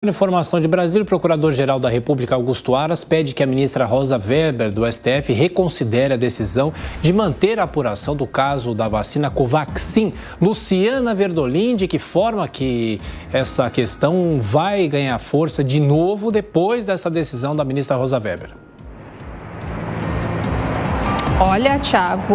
Informação de Brasília, o Procurador-Geral da República, Augusto Aras, pede que a ministra Rosa Weber, do STF, reconsidere a decisão de manter a apuração do caso da vacina Covaxin. Luciana Verdolin, de que forma que essa questão vai ganhar força de novo depois dessa decisão da ministra Rosa Weber? Olha, Tiago,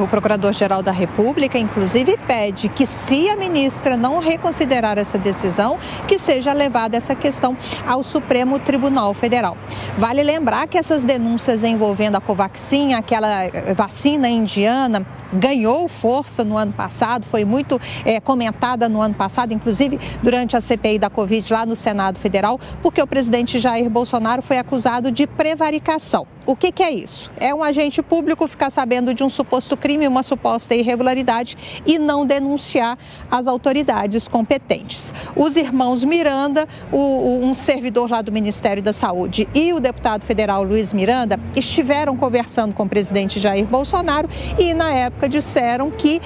o Procurador-Geral da República, inclusive, pede que, se a ministra não reconsiderar essa decisão, que seja levada essa questão ao Supremo Tribunal Federal. Vale lembrar que essas denúncias envolvendo a Covaxin, aquela vacina indiana, ganhou força no ano passado, foi muito comentada no ano passado, inclusive durante a CPI da Covid lá no Senado Federal, porque o presidente Jair Bolsonaro foi acusado de prevaricação. O que é isso? É um agente público ficar sabendo de um suposto crime, uma suposta irregularidade e não denunciar as autoridades competentes. Os irmãos Miranda, um servidor lá do Ministério da Saúde, e o deputado federal Luiz Miranda estiveram conversando com o presidente Jair Bolsonaro e, na época, disseram que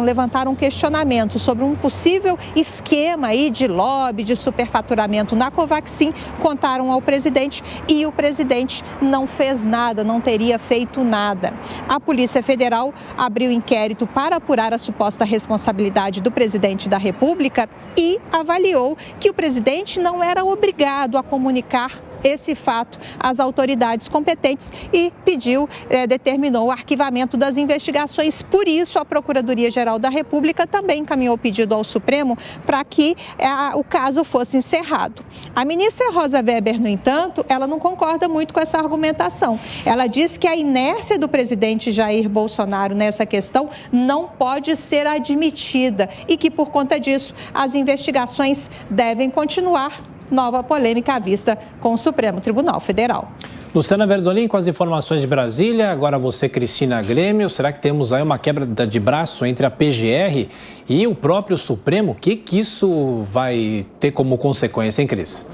levantaram questionamento sobre um possível esquema aí de lobby, de superfaturamento na Covaxin, contaram ao presidente e o presidente não fez nada, não teria feito nada. A Polícia Federal abriu inquérito para apurar a suposta responsabilidade do presidente da República e avaliou que o presidente não era obrigado a comunicar esse fato às autoridades competentes e determinou o arquivamento das investigações. Por isso, a Procuradoria-Geral da República também encaminhou pedido ao Supremo para que o caso fosse encerrado. A ministra Rosa Weber, no entanto, ela não concorda muito com essa argumentação. Ela diz que a inércia do presidente Jair Bolsonaro nessa questão não pode ser admitida e que, por conta disso, as investigações devem continuar. Nova polêmica à vista com o Supremo Tribunal Federal. Luciana Verdolin, com as informações de Brasília. Agora você, Cristina Grêmio. Será que temos aí uma quebra de braço entre a PGR e o próprio Supremo? O que isso vai ter como consequência, hein, Cris?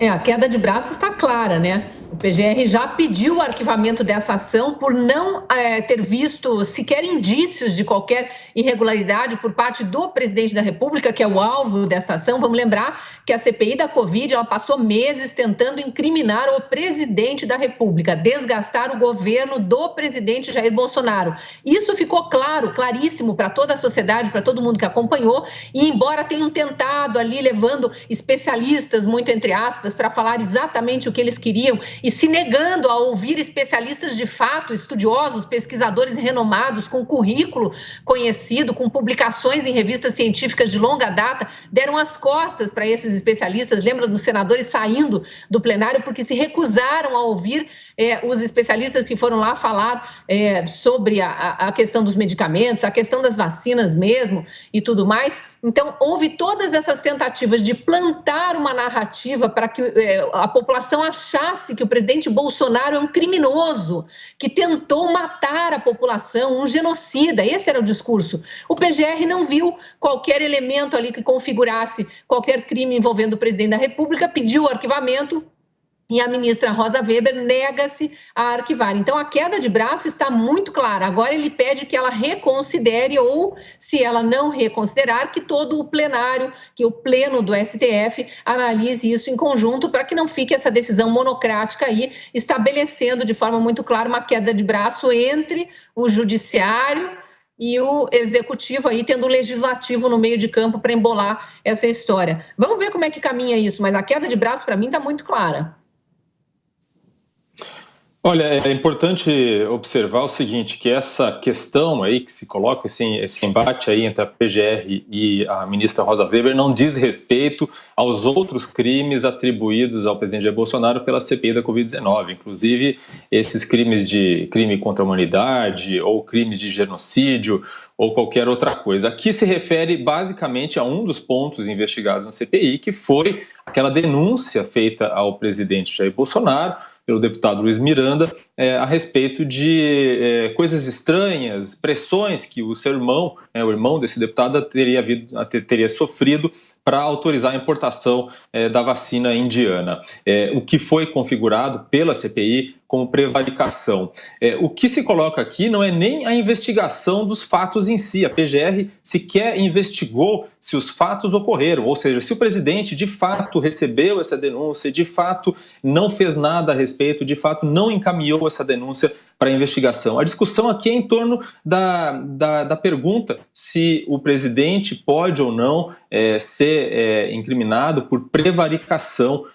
A queda de braço está clara, né? O PGR já pediu o arquivamento dessa ação por não ter visto sequer indícios de qualquer irregularidade por parte do presidente da República, que é o alvo dessa ação. Vamos lembrar que a CPI da Covid ela passou meses tentando incriminar o presidente da República, desgastar o governo do presidente Jair Bolsonaro. Isso ficou claro, claríssimo para toda a sociedade, para todo mundo que acompanhou, e embora tenham tentado ali, levando especialistas, muito entre aspas, para falar exatamente o que eles queriam, e se negando a ouvir especialistas de fato, estudiosos, pesquisadores renomados, com currículo conhecido, com publicações em revistas científicas de longa data, deram as costas para esses especialistas. Lembra dos senadores saindo do plenário porque se recusaram a ouvir os especialistas que foram lá falar sobre a questão dos medicamentos, a questão das vacinas mesmo e tudo mais. Então, houve todas essas tentativas de plantar uma narrativa para que a população achasse que o presidente Bolsonaro é um criminoso, que tentou matar a população, um genocida. Esse era o discurso. O PGR não viu qualquer elemento ali que configurasse qualquer crime envolvendo o presidente da República, pediu o arquivamento. E a ministra Rosa Weber nega-se a arquivar. Então, a queda de braço está muito clara. Agora ele pede que ela reconsidere ou, se ela não reconsiderar, que todo o plenário, que o pleno do STF analise isso em conjunto para que não fique essa decisão monocrática aí, estabelecendo de forma muito clara uma queda de braço entre o judiciário e o executivo aí, tendo o legislativo no meio de campo para embolar essa história. Vamos ver como é que caminha isso, mas a queda de braço para mim está muito clara. Olha, é importante observar o seguinte, que essa questão aí que se coloca, esse embate aí entre a PGR e a ministra Rosa Weber não diz respeito aos outros crimes atribuídos ao presidente Jair Bolsonaro pela CPI da Covid-19, inclusive esses crimes de crime contra a humanidade ou crimes de genocídio ou qualquer outra coisa. Aqui se refere basicamente a um dos pontos investigados na CPI, que foi aquela denúncia feita ao presidente Jair Bolsonaro pelo deputado Luiz Miranda, a respeito de coisas estranhas, pressões que o seu irmão o irmão desse deputado, teria sofrido para autorizar a importação da vacina indiana, o que foi configurado pela CPI como prevaricação. O que se coloca aqui não é nem a investigação dos fatos em si. A PGR sequer investigou se os fatos ocorreram, ou seja, se o presidente de fato recebeu essa denúncia, de fato não fez nada a respeito, de fato não encaminhou essa denúncia para a investigação. A discussão aqui é em torno da pergunta se o presidente pode ou não ser incriminado por prevaricação,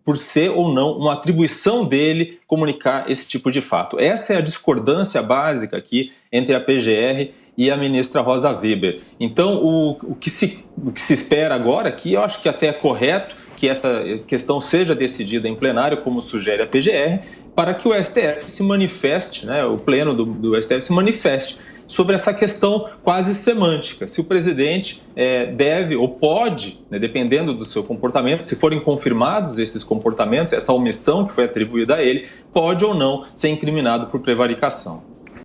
por ser ou não uma atribuição dele comunicar esse tipo de fato. Essa é a discordância básica aqui entre a PGR e a ministra Rosa Weber. Então, o que se espera agora aqui, eu acho que até é correto que essa questão seja decidida em plenário, como sugere a PGR, para que o STF se manifeste, o pleno do STF se manifeste sobre essa questão quase semântica. Se o presidente deve ou pode, dependendo do seu comportamento, se forem confirmados esses comportamentos, essa omissão que foi atribuída a ele, pode ou não ser incriminado por prevaricação.